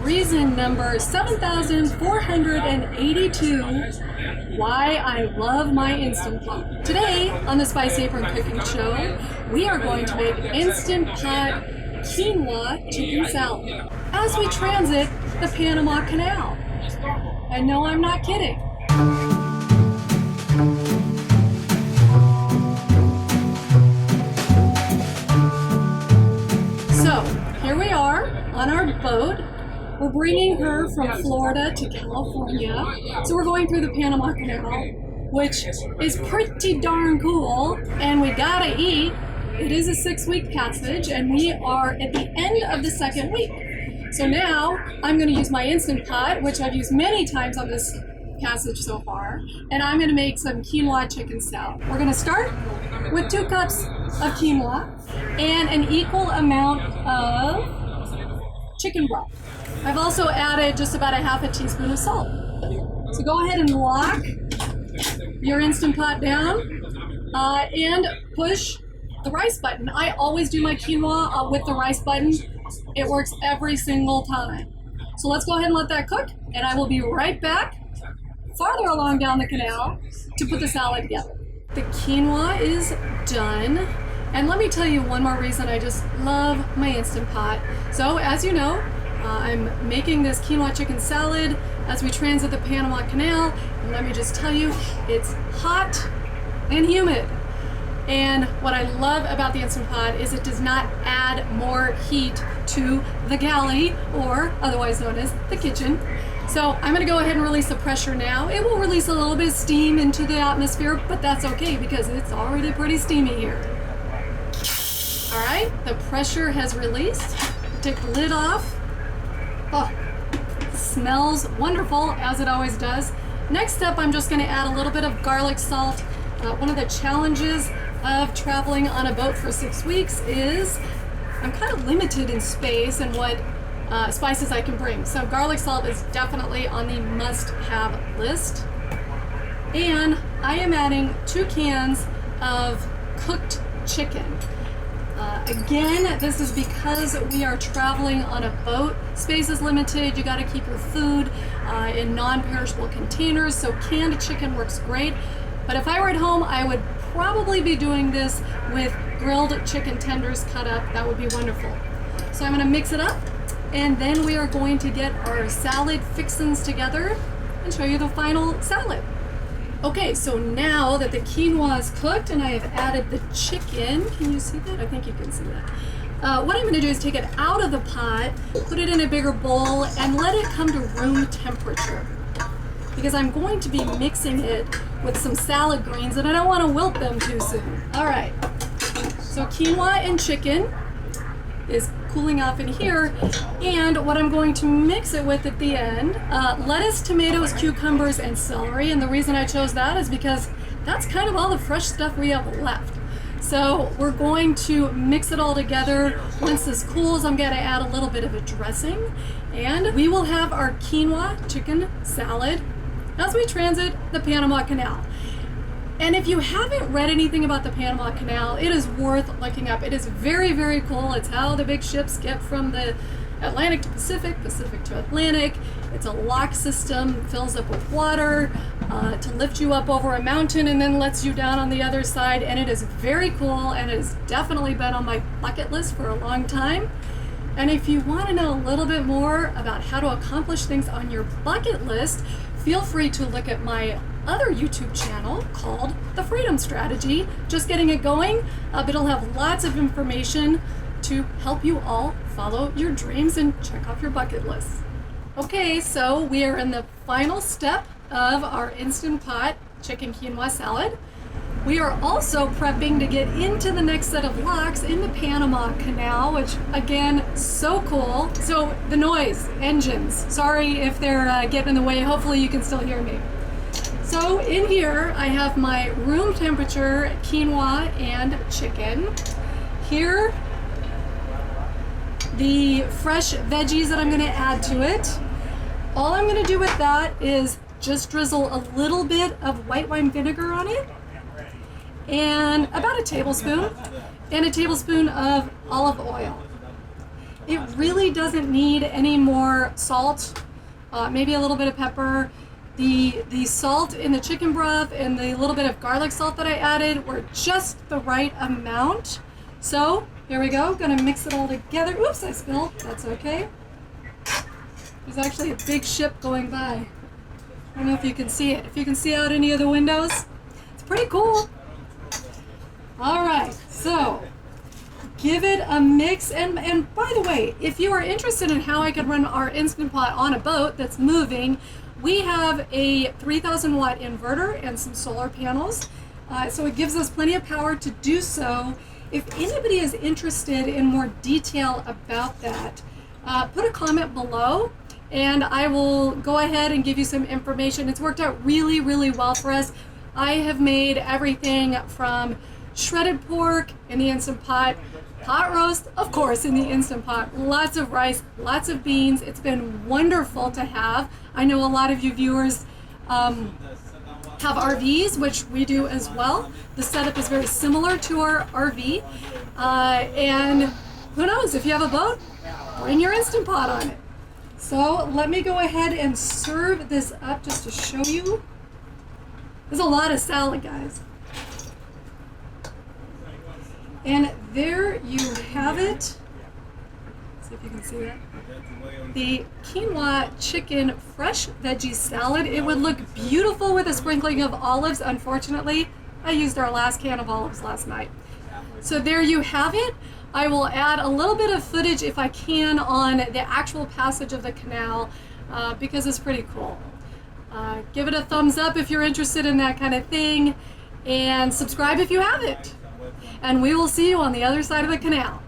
reason number 7,482 why I love my Instant Pot. Today on the Spice Apron Cooking Show, we are going to make Instant Pot Quinoa Chicken Salad as we transit the Panama Canal. And no, I'm not kidding. So, here we are on our boat. We're bringing her from Florida to California. So we're going through the Panama Canal, which is pretty darn cool. And we gotta eat. It is a 6-week passage, and we are at the end of the 2nd week. So now I'm gonna use my Instant Pot, which I've used many times on this passage so far, and I'm gonna make some quinoa chicken salad. We're gonna start with 2 cups of quinoa and an equal amount of chicken broth. I've also added just about a ½ teaspoon of salt. So go ahead and lock your Instant Pot down and push the rice button. I always do my quinoa with the rice button. It works every single time. So let's go ahead and let that cook, and I will be right back farther along down the canal to put the salad together. The quinoa is done. And let me tell you one more reason I just love my Instant Pot. So as you know, I'm making this quinoa chicken salad as we transit the Panama Canal. And let me just tell you, it's hot and humid. And what I love about the Instant Pot is it does not add more heat to the galley, or otherwise known as the kitchen. So I'm gonna go ahead and release the pressure now. It will release a little bit of steam into the atmosphere, but that's okay because it's already pretty steamy here. All right, the pressure has released. Take the lid off. Oh, smells wonderful, as it always does. Next up, I'm just gonna add a little bit of garlic salt. One of the challenges of traveling on a boat for 6 weeks is I'm kind of limited in space and what spices I can bring. So garlic salt is definitely on the must-have list. And I am adding 2 cans of cooked chicken. Again, this is because we are traveling on a boat. Space is limited. You got to keep your food in non-perishable containers, so canned chicken works great. But if I were at home, I would probably be doing this with grilled chicken tenders cut up. That would be wonderful. So I'm going to mix it up, and then we are going to get our salad fixins together and show you the final salad. Okay, so now that the quinoa is cooked and I have added the chicken, can you see that? I think you can see that. What I'm gonna do is take it out of the pot, put it in a bigger bowl, and let it come to room temperature. Because I'm going to be mixing it with some salad greens and I don't wanna wilt them too soon. All right, so quinoa and chicken is cooling off in here, and what I'm going to mix it with at the end, lettuce, tomatoes, cucumbers, and celery. And the reason I chose that is because that's kind of all the fresh stuff we have left. So we're going to mix it all together. Once this cools, I'm going to add a little bit of a dressing, and we will have our quinoa chicken salad as we transit the Panama Canal. And if you haven't read anything about the Panama Canal, it is worth looking up. It is very, very cool. It's how the big ships get from the Atlantic to Pacific, Pacific to Atlantic. It's a lock system, fills up with water to lift you up over a mountain and then lets you down on the other side. And it is very cool, and it has definitely been on my bucket list for a long time. And if you want to know a little bit more about how to accomplish things on your bucket list, feel free to look at my other YouTube channel called The Freedom Strategy. Just getting it going, but it'll have lots of information to help you all follow your dreams and check off your bucket list. Okay, so we are in the final step of our Instant Pot chicken quinoa salad. We are also prepping to get into the next set of locks in the Panama Canal, which again, so cool. So the noise, engines, sorry if they're getting in the way. Hopefully you can still hear me. So in here, I have my room temperature quinoa and chicken. Here, the fresh veggies that I'm gonna add to it. All I'm gonna do with that is just drizzle a little bit of white wine vinegar on it, and about a tablespoon, and a tablespoon of olive oil. It really doesn't need any more salt, maybe a little bit of pepper. The salt in the chicken broth and the little bit of garlic salt that I added were just the right amount. So here we go, gonna mix it all together. Oops, I spilled, that's okay. There's actually a big ship going by. I don't know if you can see it. If you can see out any of the windows, it's pretty cool. All right, so give it a mix. And by the way, if you are interested in how I could run our Instant Pot on a boat that's moving, we have a 3,000 watt inverter and some solar panels. So it gives us plenty of power to do so. If anybody is interested in more detail about that, put a comment below and I will go ahead and give you some information. It's worked out really, really well for us. I have made everything from shredded pork in the Instant Pot, pot roast, of course, in the Instant Pot, lots of rice, lots of beans. It's been wonderful to have. I know a lot of you viewers have RVs, which we do as well. The setup is very similar to our RV. And who knows, if you have a boat, bring your Instant Pot on it. So let me go ahead and serve this up just to show you. There's a lot of salad, guys. And there you have it. See if you can see that. The quinoa chicken fresh veggie salad. It would look beautiful with a sprinkling of olives. Unfortunately, I used our last can of olives last night. So there you have it. I will add a little bit of footage if I can on the actual passage of the canal because it's pretty cool. Give it a thumbs up if you're interested in that kind of thing, and subscribe if you haven't. And we will see you on the other side of the canal.